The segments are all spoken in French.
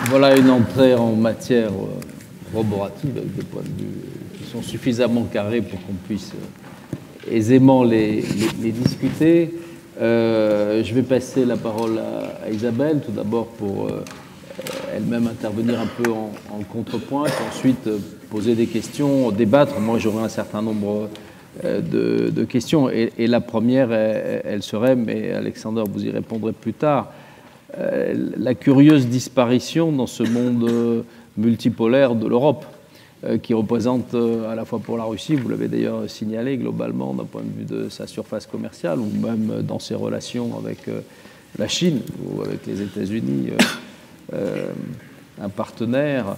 Voilà une entrée en matière corroborative avec des points de vue qui sont suffisamment carrés pour qu'on puisse aisément les discuter. Je vais passer la parole à Isabelle, tout d'abord pour elle-même intervenir un peu en contrepoint, puis ensuite poser des questions, débattre. Moi, j'aurai un certain nombre de questions. Et la première, elle serait, mais Alexander, vous y répondrez plus tard, la curieuse disparition dans ce monde multipolaire de l'Europe, qui représente à la fois pour la Russie, vous l'avez d'ailleurs signalé globalement d'un point de vue de sa surface commerciale, ou même dans ses relations avec la Chine ou avec les États-Unis, un partenaire,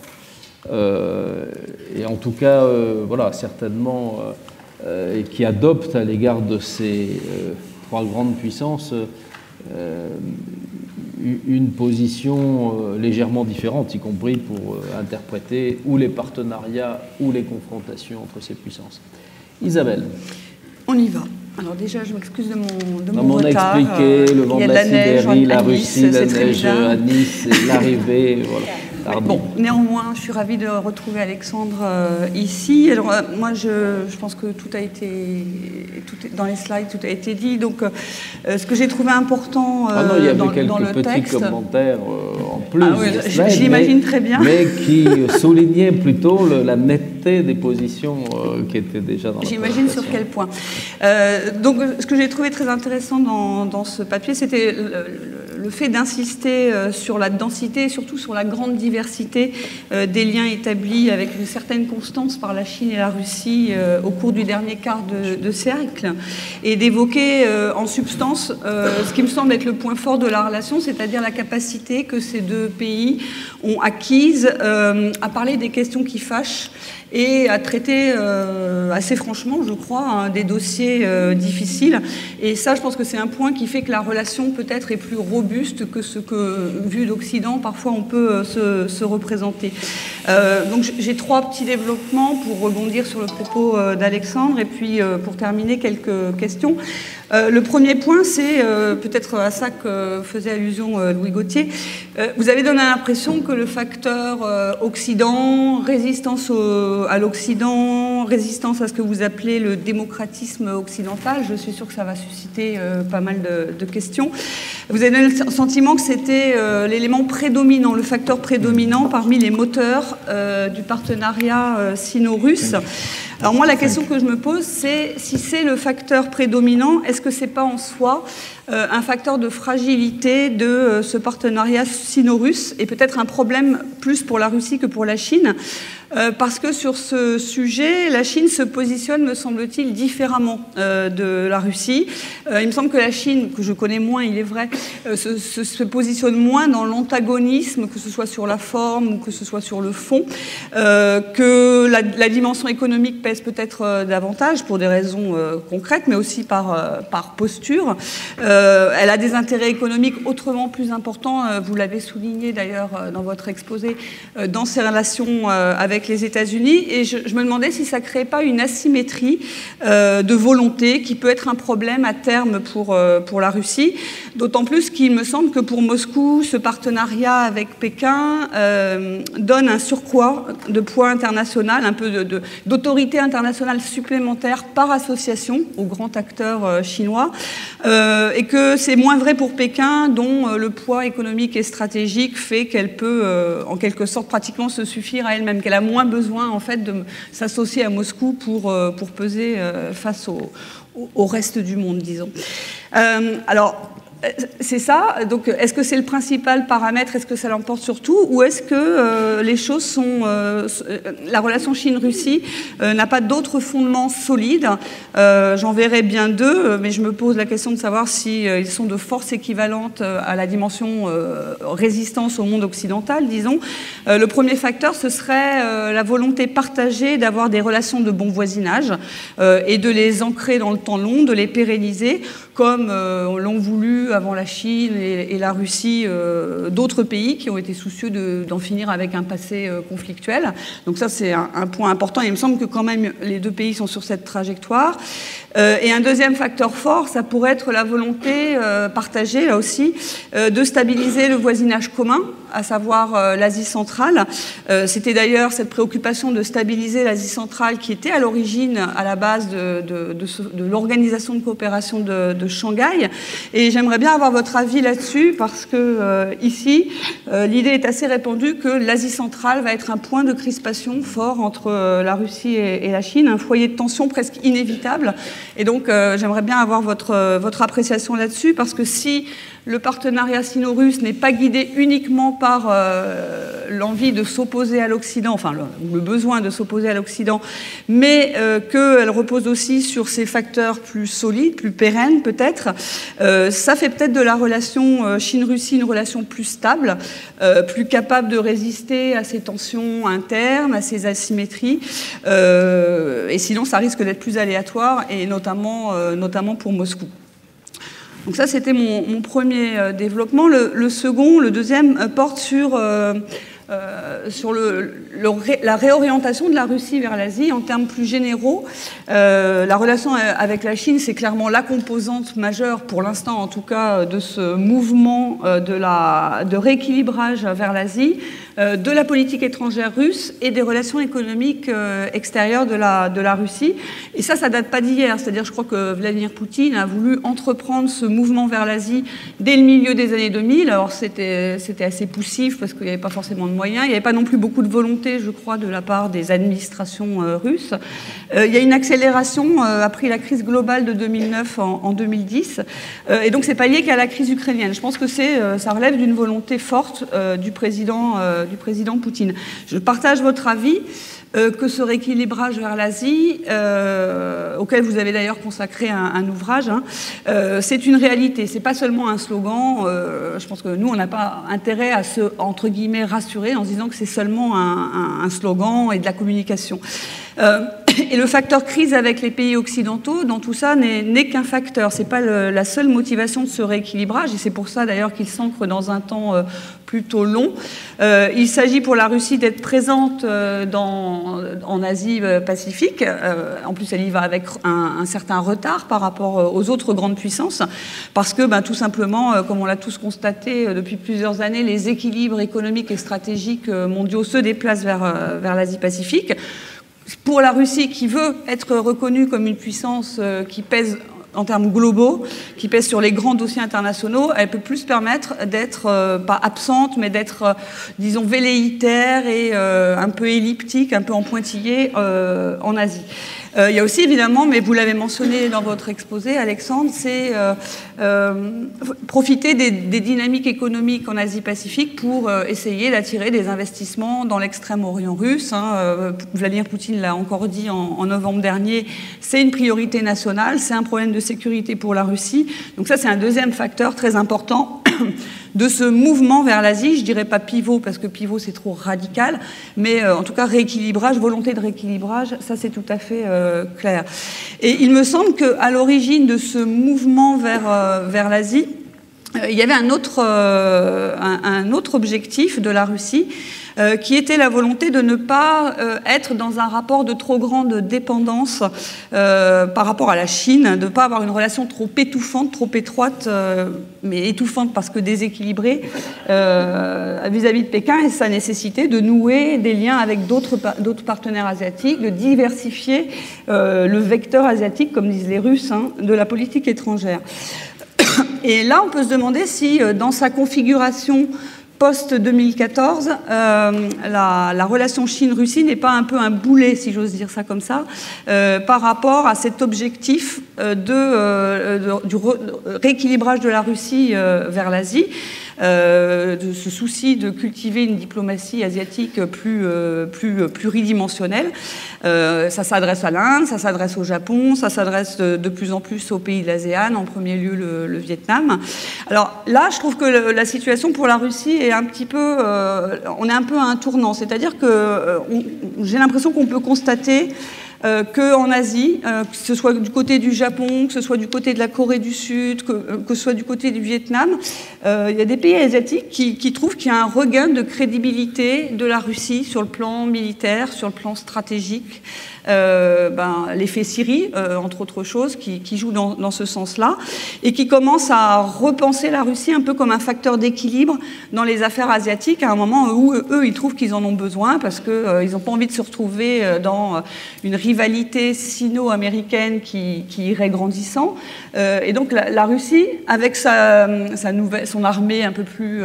et en tout cas, voilà, certainement, et qui adopte à l'égard de ces trois grandes puissances une position légèrement différente, y compris pour interpréter ou les partenariats ou les confrontations entre ces puissances. Isabelle. On y va. Alors déjà, je m'excuse de mon retard. On a expliqué le vent de la Sibérie, la Russie, la neige à Nice, l'arrivée, voilà. Bon, néanmoins, je suis ravie de retrouver Alexandre ici. Alors, moi, je pense que tout a été, dans les slides, tout a été dit. Donc, ce que j'ai trouvé important il y avait dans quelques le petits texte, commentaires en plus, j'imagine très bien, mais qui soulignaient plutôt la netteté des positions qui étaient déjà dans la présentation. J'imagine sur quel point. Donc, ce que j'ai trouvé très intéressant dans ce papier, c'était le fait d'insister sur la densité et surtout sur la grande diversité des liens établis avec une certaine constance par la Chine et la Russie au cours du dernier quart de siècle, et d'évoquer en substance ce qui me semble être le point fort de la relation, c'est-à-dire la capacité que ces deux pays ont acquise à parler des questions qui fâchent et à traiter assez franchement, je crois, des dossiers difficiles. Et ça, je pense que c'est un point qui fait que la relation peut-être est plus robuste que ce que, vu d'Occident, parfois on peut se représenter. Donc j'ai trois petits développements pour rebondir sur le propos d'Alexandre et puis pour terminer quelques questions. Le premier point, c'est peut-être à ça que faisait allusion Louis Gauthier. Vous avez donné l'impression que le facteur Occident, résistance à l'Occident, résistance à ce que vous appelez le démocratisme occidental, je suis sûre que ça va susciter pas mal de questions. Vous avez donné le sentiment que c'était l'élément prédominant, le facteur prédominant parmi les moteurs du partenariat sino-russe. Alors moi, la question que je me pose, c'est si c'est le facteur prédominant, est-ce que c'est pas en soi un facteur de fragilité de ce partenariat sino-russe et peut-être un problème plus pour la Russie que pour la Chine, parce que sur ce sujet, la Chine se positionne, me semble-t-il, différemment de la Russie. Il me semble que la Chine, que je connais moins, il est vrai, se positionne moins dans l'antagonisme, que ce soit sur la forme ou que ce soit sur le fond, que la dimension économique pèse peut-être davantage pour des raisons concrètes, mais aussi par posture. Elle a des intérêts économiques autrement plus importants, vous l'avez souligné d'ailleurs dans votre exposé, dans ses relations avec les États-Unis, et je me demandais si ça ne créait pas une asymétrie de volonté qui peut être un problème à terme pour la Russie, d'autant plus qu'il me semble que pour Moscou, ce partenariat avec Pékin donne un surcroît de poids international, un peu d'autorité internationale supplémentaire par association aux grands acteurs chinois, et que c'est moins vrai pour Pékin, dont le poids économique et stratégique fait qu'elle peut, en quelque sorte, pratiquement se suffire à elle-même, qu'elle a moins besoin, en fait, de s'associer à Moscou pour peser face au reste du monde, disons. Alors, c'est ça. Donc, est-ce que c'est le principal paramètre? Est-ce que ça l'emporte sur tout? Ou est-ce que les choses sont... la relation Chine-Russie n'a pas d'autres fondements solides? J'en verrai bien deux, mais je me pose la question de savoir si ils sont de force équivalente à la dimension résistance au monde occidental, disons. Le premier facteur, ce serait la volonté partagée d'avoir des relations de bon voisinage et de les ancrer dans le temps long, de les pérenniser, comme l'ont voulu avant la Chine et la Russie d'autres pays qui ont été soucieux d'en finir avec un passé conflictuel. Donc ça, c'est un point important. Il me semble que quand même les deux pays sont sur cette trajectoire. Et un deuxième facteur fort, ça pourrait être la volonté partagée, là aussi, de stabiliser le voisinage commun, à savoir l'Asie centrale. C'était d'ailleurs cette préoccupation de stabiliser l'Asie centrale qui était à l'origine, à la base de l'Organisation de coopération de Shanghai. Et j'aimerais bien avoir votre avis là-dessus parce que ici, l'idée est assez répandue que l'Asie centrale va être un point de crispation fort entre la Russie et la Chine, un foyer de tension presque inévitable. Et donc, j'aimerais bien avoir votre appréciation là-dessus parce que si le partenariat sino-russe n'est pas guidé uniquement par l'envie de s'opposer à l'Occident, enfin le besoin de s'opposer à l'Occident, mais qu'elle repose aussi sur ces facteurs plus solides, plus pérennes peut-être, ça fait peut-être de la relation Chine-Russie une relation plus stable, plus capable de résister à ces tensions internes, à ces asymétries, et sinon ça risque d'être plus aléatoire, et notamment pour Moscou. Donc ça, c'était mon premier développement. Le deuxième, porte sur la réorientation de la Russie vers l'Asie en termes plus généraux. La relation avec la Chine, c'est clairement la composante majeure, pour l'instant en tout cas, de ce mouvement de rééquilibrage vers l'Asie, de la politique étrangère russe et des relations économiques extérieures de la Russie. Et ça date pas d'hier. C'est-à-dire, je crois que Vladimir Poutine a voulu entreprendre ce mouvement vers l'Asie dès le milieu des années 2000. Alors, c'était assez poussif parce qu'il n'y avait pas forcément de moyens. Il n'y avait pas non plus beaucoup de volonté, je crois, de la part des administrations russes. Il y a une accélération après la crise globale de 2009 en 2010. Et donc, c'est pas lié qu'à la crise ukrainienne. Je pense que ça relève d'une volonté forte du président Poutine. Je partage votre avis que ce rééquilibrage vers l'Asie, auquel vous avez d'ailleurs consacré un ouvrage, c'est une réalité. C'est pas seulement un slogan. Je pense que nous, on n'a pas intérêt à se, entre guillemets, rassurer en se disant que c'est seulement un slogan et de la communication. Et le facteur crise avec les pays occidentaux, dans tout ça, n'est qu'un facteur. C'est pas la seule motivation de ce rééquilibrage, et c'est pour ça d'ailleurs qu'il s'ancre dans un temps plutôt long. Il s'agit pour la Russie d'être présente en Asie-Pacifique. En plus, elle y va avec un certain retard par rapport aux autres grandes puissances, parce que, tout simplement, comme on l'a tous constaté depuis plusieurs années, les équilibres économiques et stratégiques mondiaux se déplacent vers l'Asie-Pacifique. Pour la Russie, qui veut être reconnue comme une puissance qui pèse en termes globaux, qui pèse sur les grands dossiers internationaux, elle peut plus se permettre d'être, pas absente, mais d'être, disons, velléitaire et un peu elliptique, un peu en pointillé en Asie. Il y a aussi, évidemment, mais vous l'avez mentionné dans votre exposé, Alexandre, c'est profiter des dynamiques économiques en Asie-Pacifique pour essayer d'attirer des investissements dans l'extrême-orient russe. Vladimir Poutine l'a encore dit en novembre dernier, c'est une priorité nationale, c'est un problème de sécurité pour la Russie. Donc ça, c'est un deuxième facteur très important de ce mouvement vers l'Asie. Je dirais pas pivot, parce que pivot, c'est trop radical, mais en tout cas, rééquilibrage, volonté de rééquilibrage, ça, c'est tout à fait clair. Et il me semble qu'à l'origine de ce mouvement vers l'Asie, il y avait un autre objectif de la Russie, qui était la volonté de ne pas être dans un rapport de trop grande dépendance par rapport à la Chine, de ne pas avoir une relation trop étouffante, trop étroite, mais étouffante parce que déséquilibrée vis-à-vis de Pékin, et sa nécessité de nouer des liens avec d'autres partenaires asiatiques, de diversifier le vecteur asiatique, comme disent les Russes, de la politique étrangère. Et là, on peut se demander si, dans sa configuration post-2014, la relation Chine-Russie n'est pas un peu un boulet, si j'ose dire ça comme ça, par rapport à cet objectif du rééquilibrage de la Russie vers l'Asie, de ce souci de cultiver une diplomatie asiatique plus pluridimensionnelle. Ça s'adresse à l'Inde, ça s'adresse au Japon, ça s'adresse de plus en plus aux pays de l'ASEAN, en premier lieu le Vietnam. Alors là, je trouve que la situation pour la Russie est un petit peu... on est un peu à un tournant, c'est-à-dire que j'ai l'impression qu'on peut constater qu'en Asie, que ce soit du côté du Japon, que ce soit du côté de la Corée du Sud, que ce soit du côté du Vietnam, il y a des pays asiatiques qui trouvent qu'il y a un regain de crédibilité de la Russie sur le plan militaire, sur le plan stratégique. L'effet Syrie, entre autres choses, qui joue dans ce sens-là, et qui commence à repenser la Russie un peu comme un facteur d'équilibre dans les affaires asiatiques, à un moment où eux, ils trouvent qu'ils en ont besoin, parce qu'ils n'ont pas envie de se retrouver dans une rivalité sino-américaine qui irait grandissant. Et donc la Russie, avec son armée un peu plus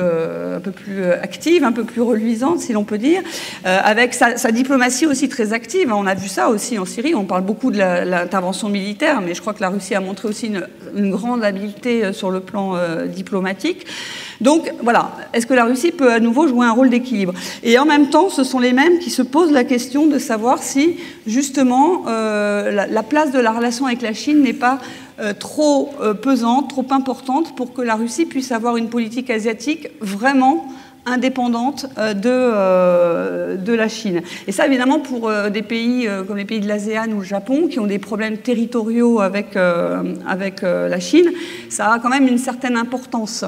active, un peu plus reluisante, si l'on peut dire, avec sa diplomatie aussi très active, on a vu ça aussi en Syrie, on parle beaucoup de l'intervention militaire, mais je crois que la Russie a montré aussi une grande habileté sur le plan diplomatique. Donc voilà, est-ce que la Russie peut à nouveau jouer un rôle d'équilibre? Et en même temps, ce sont les mêmes qui se posent la question de savoir si justement la place de la relation avec la Chine n'est pas trop pesante, trop importante pour que la Russie puisse avoir une politique asiatique vraiment indépendante de la Chine. Et ça, évidemment, pour des pays comme les pays de l'ASEAN ou le Japon, qui ont des problèmes territoriaux avec la Chine, ça a quand même une certaine importance.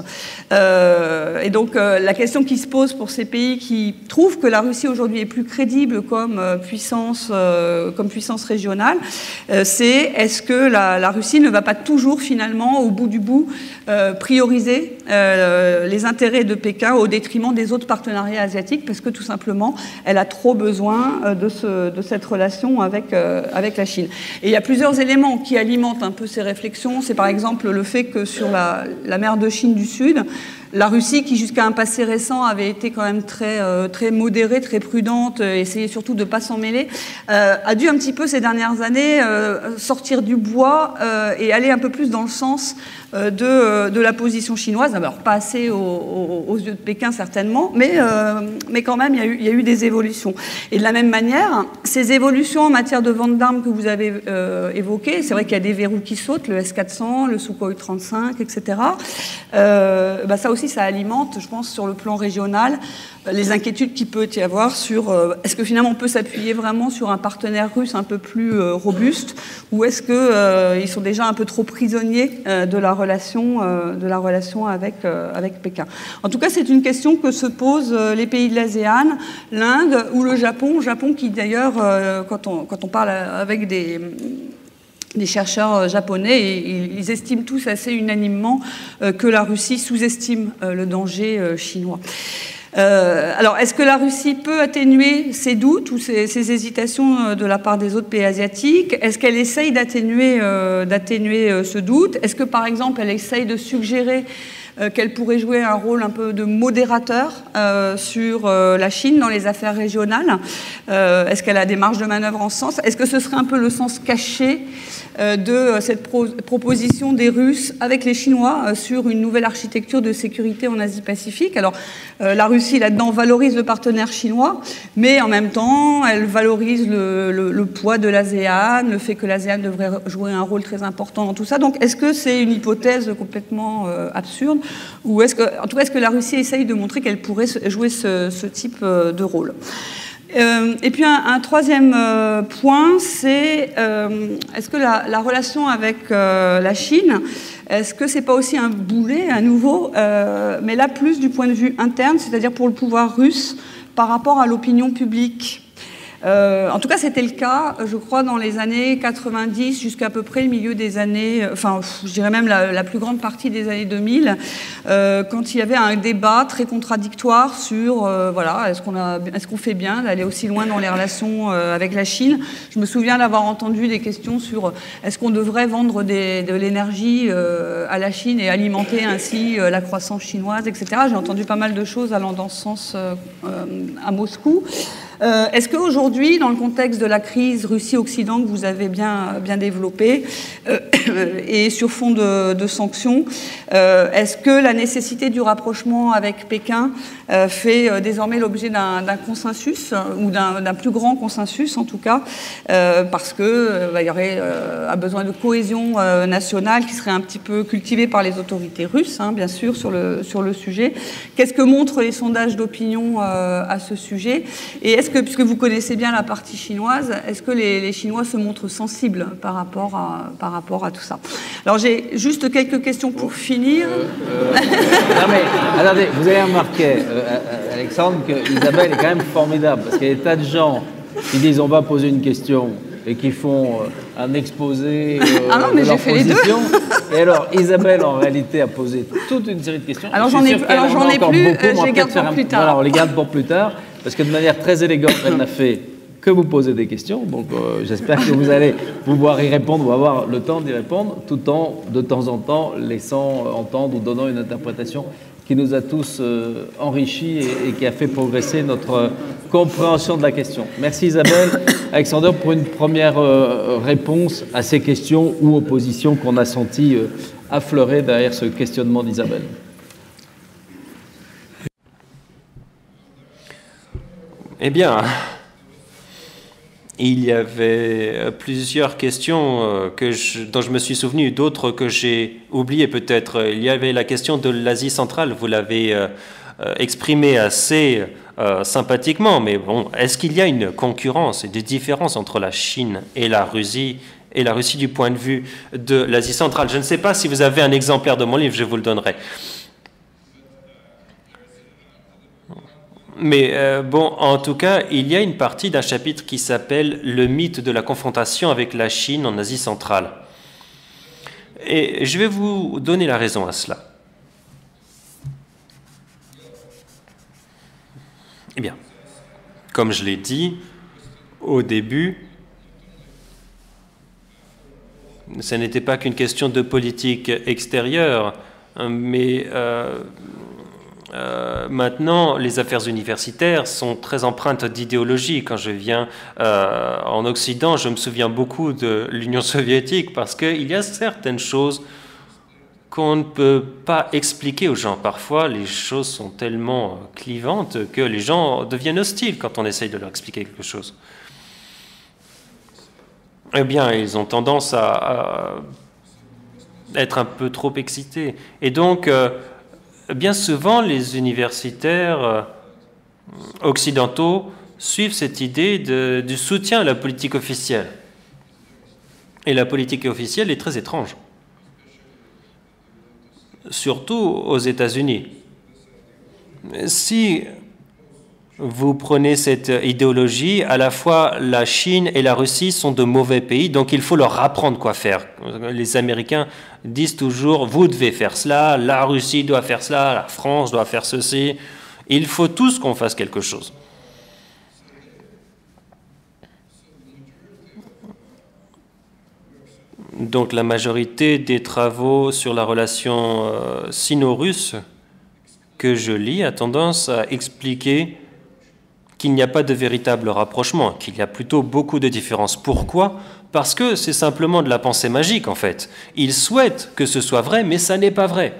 Et donc, la question qui se pose pour ces pays qui trouvent que la Russie aujourd'hui est plus crédible comme puissance régionale, c'est est-ce que la Russie ne va pas toujours, finalement, au bout du bout, prioriser les intérêts de Pékin au détriment des autres partenariats asiatiques, parce que tout simplement, elle a trop besoin de cette relation avec la Chine. Et il y a plusieurs éléments qui alimentent un peu ces réflexions. C'est par exemple le fait que sur la mer de Chine du Sud, la Russie, qui jusqu'à un passé récent avait été quand même très modérée, très prudente, essayait surtout de ne pas s'en mêler, a dû un petit peu ces dernières années sortir du bois et aller un peu plus dans le sens de la position chinoise. Alors pas assez aux yeux de Pékin certainement, mais quand même il y a eu des évolutions. Et de la même manière, ces évolutions en matière de vente d'armes que vous avez évoquées, c'est vrai qu'il y a des verrous qui sautent, le S-400, le Sukhoi 35, etc. Ça aussi, ça alimente, je pense, sur le plan régional, les inquiétudes qu'il peut y avoir sur est-ce que finalement on peut s'appuyer vraiment sur un partenaire russe un peu plus robuste, ou est-ce qu'ils sont déjà un peu trop prisonniers de la relation avec Pékin. En tout cas, c'est une question que se posent les pays de l'ASEAN, l'Inde ou le Japon. Japon qui d'ailleurs, quand on parle avec des chercheurs japonais, ils estiment tous assez unanimement que la Russie sous-estime le danger chinois. Alors, est-ce que la Russie peut atténuer ses doutes ou ses hésitations de la part des autres pays asiatiques? Est-ce qu'elle essaye d'atténuer ce doute? Est-ce que, par exemple, elle essaye de suggérer qu'elle pourrait jouer un rôle un peu de modérateur sur la Chine dans les affaires régionales? Est-ce qu'elle a des marges de manœuvre en ce sens? Est-ce que ce serait un peu le sens caché de cette proposition des Russes avec les Chinois sur une nouvelle architecture de sécurité en Asie-Pacifique? Alors, la Russie, là-dedans, valorise le partenaire chinois, mais en même temps, elle valorise le poids de l'ASEAN, le fait que l'ASEAN devrait jouer un rôle très important dans tout ça. Donc, est-ce que c'est une hypothèse complètement absurde, ou est-ce que la Russie essaye de montrer qu'elle pourrait jouer ce type de rôle? Et puis un troisième point, c'est est-ce que la relation avec la Chine, est-ce que c'est pas aussi un boulet à nouveau, mais là plus du point de vue interne, c'est-à-dire pour le pouvoir russe par rapport à l'opinion publique? En tout cas, c'était le cas, je crois, dans les années 90 jusqu'à peu près le milieu des années, enfin, je dirais même la plus grande partie des années 2000, quand il y avait un débat très contradictoire sur, voilà, est-ce qu'on fait bien d'aller aussi loin dans les relations avec la Chine? Je me souviens d'avoir entendu des questions sur est-ce qu'on devrait vendre de l'énergie à la Chine et alimenter ainsi la croissance chinoise, etc. J'ai entendu pas mal de choses allant dans ce sens à Moscou. Est-ce qu'aujourd'hui, dans le contexte de la crise Russie-Occident que vous avez bien développée, et sur fond de sanctions. Est-ce que la nécessité du rapprochement avec Pékin fait désormais l'objet d'un consensus, ou d'un plus grand consensus en tout cas, parce que il y aurait un besoin de cohésion nationale qui serait un petit peu cultivée par les autorités russes, hein, bien sûr, sur le sujet. Qu'est-ce que montrent les sondages d'opinion à ce sujet? Et est-ce que, puisque vous connaissez bien la partie chinoise, est-ce que les Chinois se montrent sensibles par rapport à tout ça? Alors j'ai juste quelques questions pour finir. Non mais, attendez, vous avez remarqué, Alexandre, qu'Isabelle est quand même formidable, parce qu'il y a des tas de gens qui disent on va poser une question et qui font un exposé de leur position. Et alors, Isabelle, en réalité, a posé toute une série de questions. Alors j'en ai plus, je les garde pour plus tard. Voilà, on les garde pour plus tard, parce que de manière très élégante, elle n'a fait que vous poser des questions. Donc j'espère que vous allez pouvoir y répondre, ou avoir le temps d'y répondre, tout en, de temps en temps, laissant entendre ou donnant une interprétation qui nous a tous enrichis et qui a fait progresser notre compréhension de la question. Merci Isabelle. Alexandre, pour une première réponse à ces questions ou oppositions qu'on a senties affleurer derrière ce questionnement d'Isabelle. Eh bien, il y avait plusieurs questions dont je me suis souvenu, d'autres que j'ai oubliées peut-être. Il y avait la question de l'Asie centrale, vous l'avez exprimée assez sympathiquement, mais bon, est-ce qu'il y a une concurrence et des différences entre la Chine et la Russie du point de vue de l'Asie centrale? Je ne sais pas si vous avez un exemplaire de mon livre, je vous le donnerai. Mais bon, en tout cas, il y a une partie d'un chapitre qui s'appelle « Le mythe de la confrontation avec la Chine en Asie centrale ». Et je vais vous donner la raison à cela. Eh bien, comme je l'ai dit au début, ce n'était pas qu'une question de politique extérieure, mais maintenant, les affaires universitaires sont très empreintes d'idéologie. Quand je viens en Occident, je me souviens beaucoup de l'Union soviétique parce qu'il y a certaines choses qu'on ne peut pas expliquer aux gens. Parfois, les choses sont tellement clivantes que les gens deviennent hostiles quand on essaye de leur expliquer quelque chose. Eh bien, ils ont tendance à être un peu trop excités. Et donc, bien souvent, les universitaires occidentaux suivent cette idée du soutien à la politique officielle. Et la politique officielle est très étrange, surtout aux États-Unis. Si vous prenez cette idéologie, à la fois la Chine et la Russie sont de mauvais pays, donc il faut leur apprendre quoi faire. Les Américains disent toujours, vous devez faire cela, la Russie doit faire cela, la France doit faire ceci. Il faut tous qu'on fasse quelque chose. Donc la majorité des travaux sur la relation sino-russe que je lis a tendance à expliquer qu'il n'y a pas de véritable rapprochement, qu'il y a plutôt beaucoup de différences. Pourquoi ? Parce que c'est simplement de la pensée magique, en fait. Ils souhaitent que ce soit vrai, mais ça n'est pas vrai.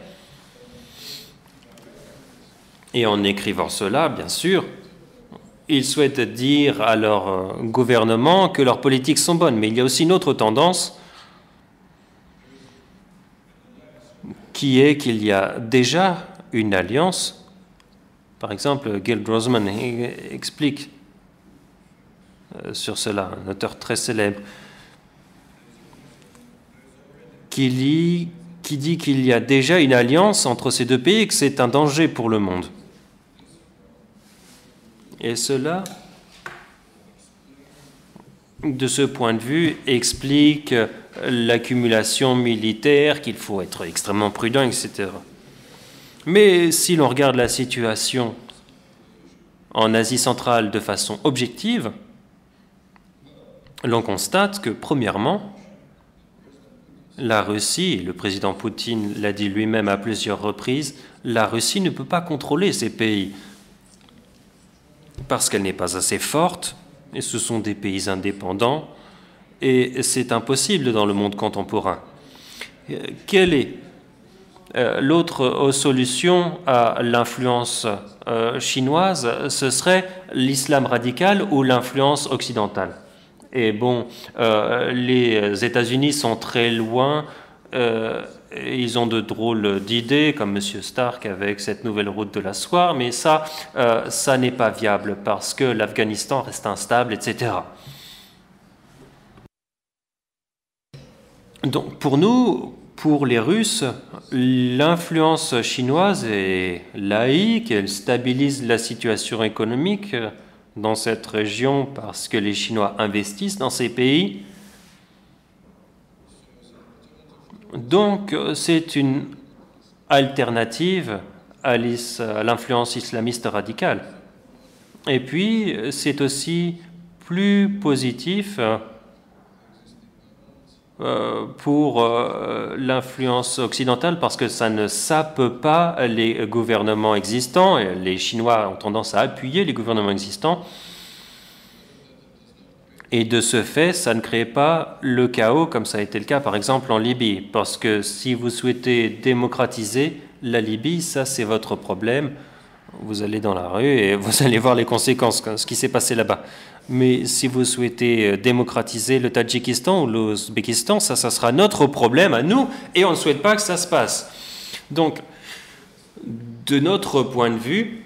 Et en écrivant cela, bien sûr, ils souhaitent dire à leur gouvernement que leurs politiques sont bonnes. Mais il y a aussi une autre tendance qui est qu'il y a déjà une alliance. Par exemple, Gil Grossman explique sur cela, un auteur très célèbre, qui dit qu'il y a déjà une alliance entre ces deux pays et que c'est un danger pour le monde. Et cela, de ce point de vue, explique l'accumulation militaire, qu'il faut être extrêmement prudent, etc. Mais si l'on regarde la situation en Asie centrale de façon objective, l'on constate que, premièrement, la Russie, et le président Poutine l'a dit lui-même à plusieurs reprises, la Russie ne peut pas contrôler ces pays parce qu'elle n'est pas assez forte, et ce sont des pays indépendants, et c'est impossible dans le monde contemporain. Quelle est l'autre solution à l'influence chinoise? Ce serait l'islam radical ou l'influence occidentale. Et bon, les États-Unis sont très loin. Ils ont de drôles d'idées, comme M. Stark avec cette nouvelle route de la soie, mais ça n'est pas viable parce que l'Afghanistan reste instable, etc. Donc pour nous, pour les Russes, l'influence chinoise est laïque, elle stabilise la situation économique dans cette région parce que les Chinois investissent dans ces pays. Donc c'est une alternative à l'influence islamiste radicale. Et puis c'est aussi plus positif pour l'influence occidentale parce que ça ne sape pas les gouvernements existants. Et les Chinois ont tendance à appuyer les gouvernements existants. Et de ce fait, ça ne crée pas le chaos comme ça a été le cas par exemple en Libye. Parce que si vous souhaitez démocratiser la Libye, ça c'est votre problème. Vous allez dans la rue et vous allez voir les conséquences, ce qui s'est passé là-bas. Mais si vous souhaitez démocratiser le Tadjikistan ou l'Ouzbékistan, ça sera notre problème à nous et on ne souhaite pas que ça se passe. Donc, de notre point de vue,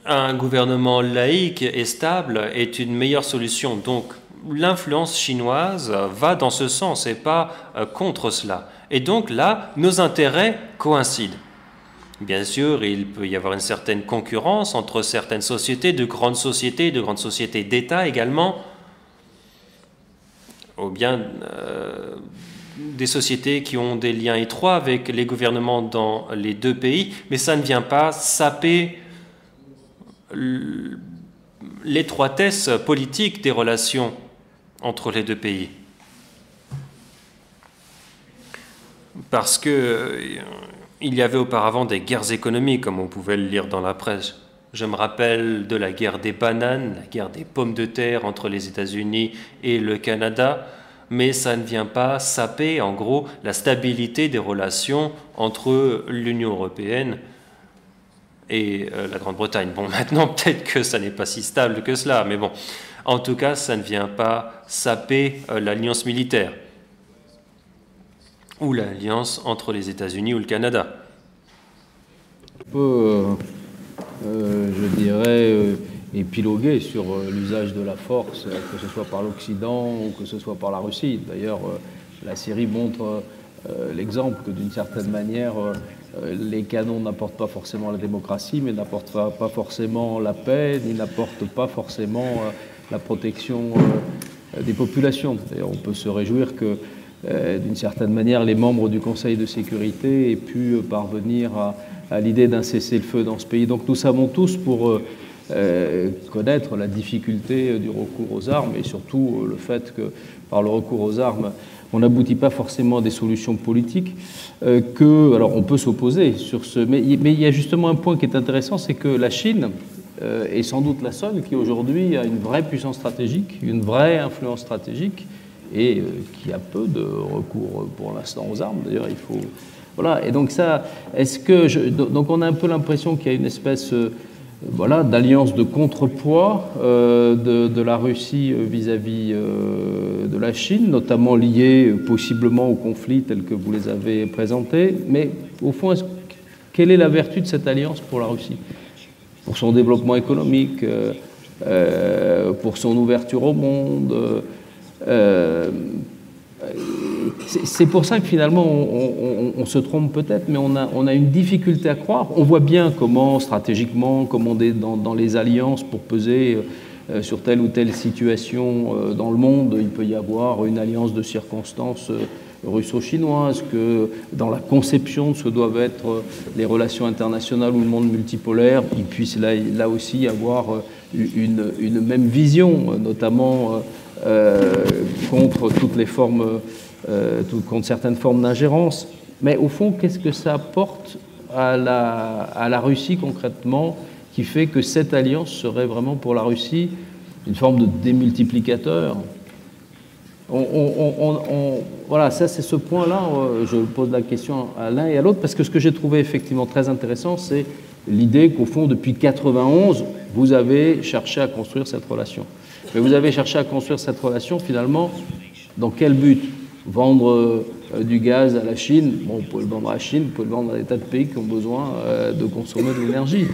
un gouvernement laïque et stable est une meilleure solution. Donc, l'influence chinoise va dans ce sens et pas contre cela. Et donc là, nos intérêts coïncident. Bien sûr, il peut y avoir une certaine concurrence entre certaines sociétés, de grandes sociétés d'État également, ou bien des sociétés qui ont des liens étroits avec les gouvernements dans les deux pays, mais ça ne vient pas saper l'étroitesse politique des relations entre les deux pays. Parce que il y avait auparavant des guerres économiques, comme on pouvait le lire dans la presse. Je me rappelle de la guerre des bananes, la guerre des pommes de terre entre les États-Unis et le Canada, mais ça ne vient pas saper, en gros, la stabilité des relations entre l'Union européenne et la Grande-Bretagne. Bon, maintenant, peut-être que ça n'est pas si stable que cela, mais bon, en tout cas, ça ne vient pas saper l'alliance militaire ou l'alliance entre les États-Unis ou le Canada. On peut, je dirais, épiloguer sur l'usage de la force, que ce soit par l'Occident ou que ce soit par la Russie. D'ailleurs, la Syrie montre l'exemple que d'une certaine manière, les canons n'apportent pas forcément la démocratie, mais n'apportent pas forcément la paix, ni n'apportent pas forcément la protection des populations. D'ailleurs, on peut se réjouir que, d'une certaine manière, les membres du Conseil de sécurité aient pu parvenir à l'idée d'un cessez-le-feu dans ce pays. Donc nous savons tous, pour connaître la difficulté du recours aux armes et surtout le fait que par le recours aux armes, on n'aboutit pas forcément à des solutions politiques, alors on peut s'opposer sur ce... Mais il y a justement un point qui est intéressant, c'est que la Chine est sans doute la seule qui aujourd'hui a une vraie puissance stratégique, une vraie influence stratégique, et qui a peu de recours pour l'instant aux armes. D'ailleurs, il faut... Voilà, et donc ça, est-ce que... Donc on a un peu l'impression qu'il y a une espèce d'alliance de contrepoids de la Russie vis-à-vis de la Chine, notamment liée possiblement aux conflits tels que vous les avez présentés. Mais au fond, quelle est la vertu de cette alliance pour la Russie? Pour son développement économique, pour son ouverture au monde. C'est pour ça que finalement on se trompe peut-être, mais on a une difficulté à croire. On voit bien comment stratégiquement, comment dans les alliances pour peser sur telle ou telle situation dans le monde, il peut y avoir une alliance de circonstances russo-chinoise, que dans la conception de ce que doivent être les relations internationales ou le monde multipolaire, il puisse là aussi y avoir une même vision, notamment contre toutes les formes, contre certaines formes d'ingérence. Mais au fond, qu'est-ce que ça apporte à la Russie concrètement, qui fait que cette alliance serait vraiment pour la Russie une forme de démultiplicateur. Voilà, ça c'est ce point-là, je pose la question à l'un et à l'autre, parce que ce que j'ai trouvé effectivement très intéressant, c'est l'idée qu'au fond, depuis 91, vous avez cherché à construire cette relation. Mais vous avez cherché à construire cette relation, finalement, dans quel but? Vendre du gaz à la Chine, bon, vous pouvez le vendre à la Chine, vous pouvez le vendre à des tas de pays qui ont besoin de consommer de l'énergie.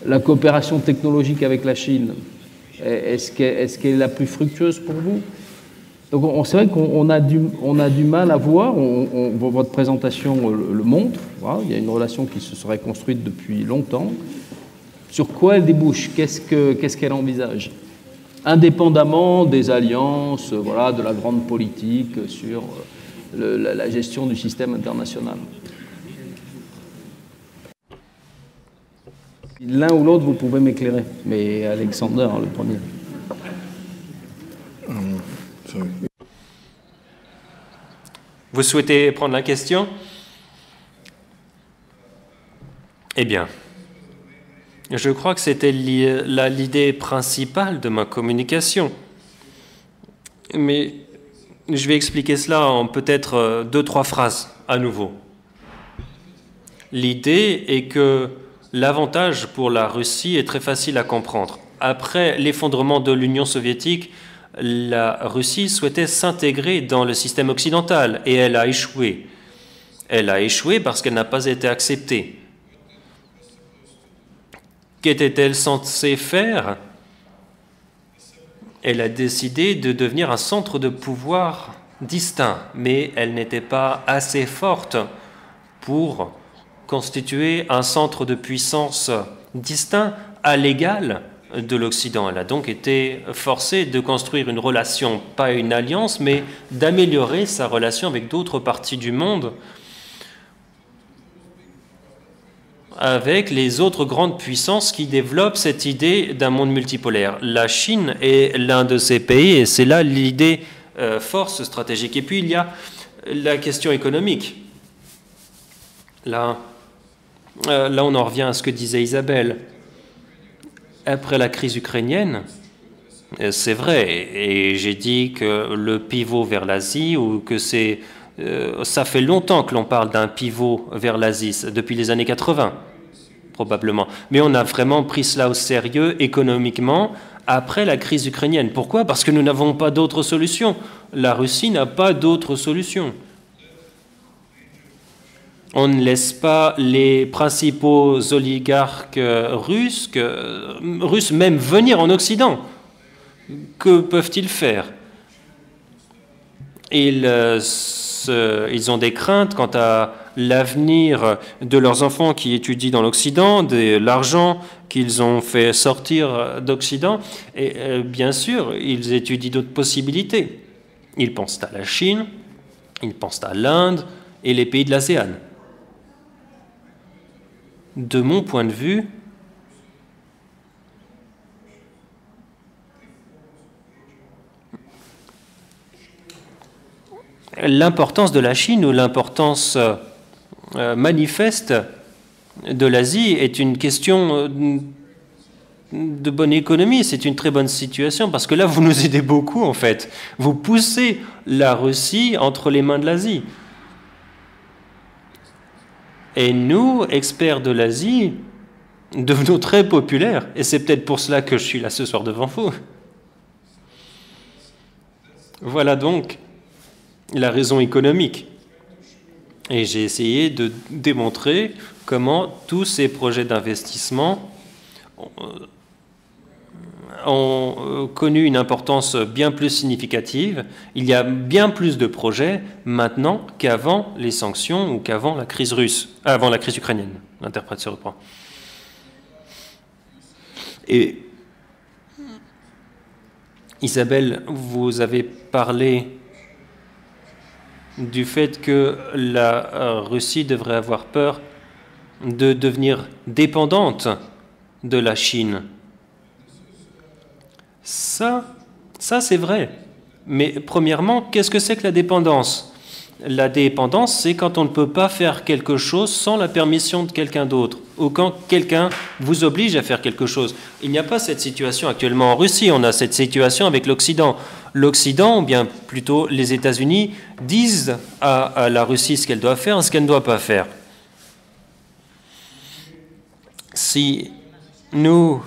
La coopération technologique avec la Chine, est-ce qu'elle est la plus fructueuse pour vous? Donc c'est vrai qu'on a du mal à voir, votre présentation le montre, voilà, il y a une relation qui se serait construite depuis longtemps. Sur quoi elle débouche? Qu'est-ce qu'elle envisage? Indépendamment des alliances, voilà, de la grande politique sur la gestion du système international. L'un ou l'autre, vous pouvez m'éclairer, mais Alexander, le premier. Vous souhaitez prendre la question? Eh bien, je crois que c'était l'idée principale de ma communication. Mais je vais expliquer cela en peut-être 2-3 phrases à nouveau. L'idée est que l'avantage pour la Russie est très facile à comprendre. Après l'effondrement de l'Union soviétique, la Russie souhaitait s'intégrer dans le système occidental et elle a échoué. Elle a échoué parce qu'elle n'a pas été acceptée. Qu'était-elle censée faire? Elle a décidé de devenir un centre de pouvoir distinct, mais elle n'était pas assez forte pour constituer un centre de puissance distinct à l'égal de l'Occident. Elle a donc été forcée de construire une relation, pas une alliance, mais d'améliorer sa relation avec d'autres parties du monde, avec les autres grandes puissances qui développent cette idée d'un monde multipolaire. La Chine est l'un de ces pays, et c'est là l'idée force stratégique. Et puis il y a la question économique. Là, on en revient à ce que disait Isabelle. Après la crise ukrainienne, c'est vrai, et j'ai dit que le pivot vers l'Asie, ou que ça fait longtemps que l'on parle d'un pivot vers l'Asie, depuis les années 80, probablement. Mais on a vraiment pris cela au sérieux économiquement après la crise ukrainienne. Pourquoi? Parce que nous n'avons pas d'autre solution. La Russie n'a pas d'autre solution. On ne laisse pas les principaux oligarques russes même venir en Occident. Que peuvent-ils faire? Ils ont des craintes quant à l'avenir de leurs enfants qui étudient dans l'Occident, de l'argent qu'ils ont fait sortir d'Occident. Et bien sûr, ils étudient d'autres possibilités. Ils pensent à la Chine, ils pensent à l'Inde et les pays de l'ASEAN. De mon point de vue, l'importance de la Chine ou l'importance manifeste de l'Asie est une question de bonne économie. C'est une très bonne situation parce que là, vous nous aidez beaucoup en fait. Vous poussez la Russie entre les mains de l'Asie. Et nous, experts de l'Asie, devenons très populaires. Et c'est peut-être pour cela que je suis là ce soir devant vous. Voilà donc la raison économique. Et j'ai essayé de démontrer comment tous ces projets d'investissement ont connu une importance bien plus significative. Il y a bien plus de projets maintenant qu'avant les sanctions ou qu'avant la crise russe, avant la crise ukrainienne. L'interprète se reprend. Et Isabelle, vous avez parlé du fait que la Russie devrait avoir peur de devenir dépendante de la Chine. Ça c'est vrai. Mais premièrement, qu'est-ce que c'est que la dépendance? La dépendance, c'est quand on ne peut pas faire quelque chose sans la permission de quelqu'un d'autre, ou quand quelqu'un vous oblige à faire quelque chose. Il n'y a pas cette situation actuellement en Russie, on a cette situation avec l'Occident. L'Occident, ou bien plutôt les États-Unis, disent à la Russie ce qu'elle doit faire et ce qu'elle ne doit pas faire. Si nous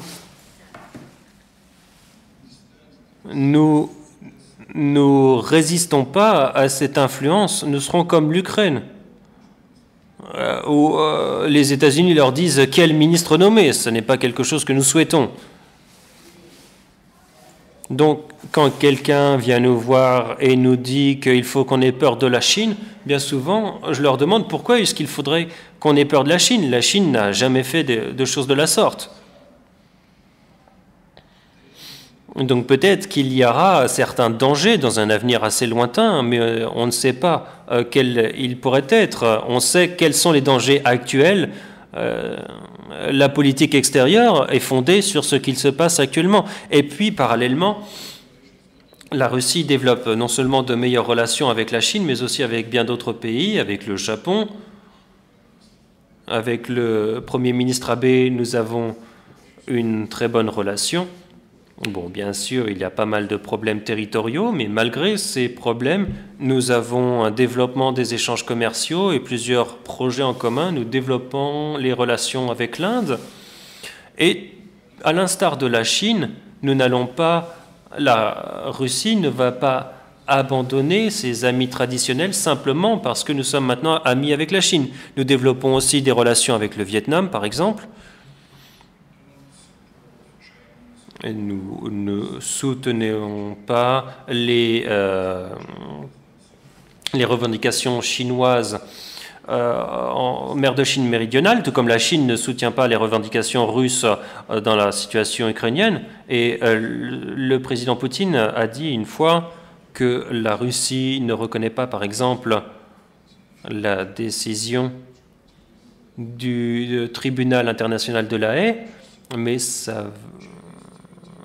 résistons pas à cette influence, nous serons comme l'Ukraine, où les États-Unis leur disent quel ministre nommer. Ce n'est pas quelque chose que nous souhaitons. Donc, quand quelqu'un vient nous voir et nous dit qu'il faut qu'on ait peur de la Chine, bien souvent, je leur demande pourquoi est-ce qu'il faudrait qu'on ait peur de la Chine. La Chine n'a jamais fait de choses de la sorte. Donc peut-être qu'il y aura certains dangers dans un avenir assez lointain, mais on ne sait pas quels ils pourraient être. On sait quels sont les dangers actuels. La politique extérieure est fondée sur ce qu'il se passe actuellement. Et puis, parallèlement, la Russie développe non seulement de meilleures relations avec la Chine, mais aussi avec bien d'autres pays, avec le Japon. Avec le Premier ministre Abe, nous avons une très bonne relation. Bon, bien sûr, il y a pas mal de problèmes territoriaux, mais malgré ces problèmes, nous avons un développement des échanges commerciaux et plusieurs projets en commun. Nous développons les relations avec l'Inde. Et à l'instar de la Chine, la Russie ne va pas abandonner ses amis traditionnels simplement parce que nous sommes maintenant amis avec la Chine. Nous développons aussi des relations avec le Vietnam, par exemple. Et nous ne soutenons pas les revendications chinoises en mer de Chine méridionale, tout comme la Chine ne soutient pas les revendications russes dans la situation ukrainienne. Et le président Poutine a dit une fois que la Russie ne reconnaît pas, par exemple, la décision du tribunal international de La Haye, mais ça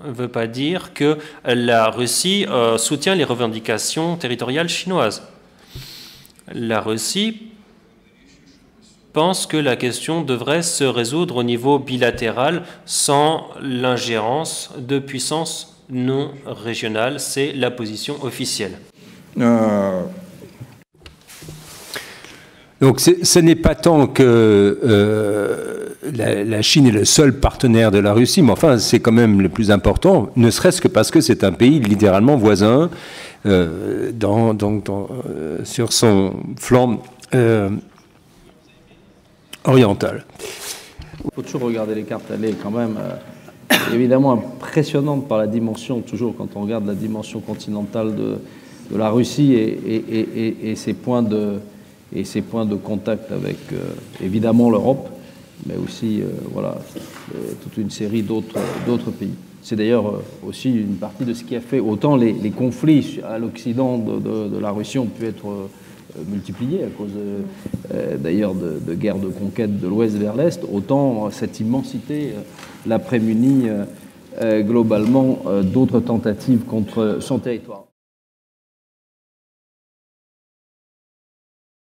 ne veut pas dire que la Russie soutient les revendications territoriales chinoises. La Russie pense que la question devrait se résoudre au niveau bilatéral sans l'ingérence de puissances non régionales. C'est la position officielle. Donc ce n'est pas tant que la Chine est le seul partenaire de la Russie, mais enfin c'est quand même le plus important, ne serait-ce que parce que c'est un pays littéralement voisin sur son flanc oriental. Il faut toujours regarder les cartes, elle est quand même évidemment impressionnante par la dimension, toujours quand on regarde la dimension continentale de la Russie et ses points de contact avec évidemment l'Europe, mais aussi voilà, toute une série d'autres pays. C'est d'ailleurs aussi une partie de ce qui a fait autant les conflits à l'Occident de la Russie ont pu être multipliés à cause d'ailleurs de guerres de conquête de l'Ouest vers l'Est, autant cette immensité l'a prémuni globalement d'autres tentatives contre son territoire.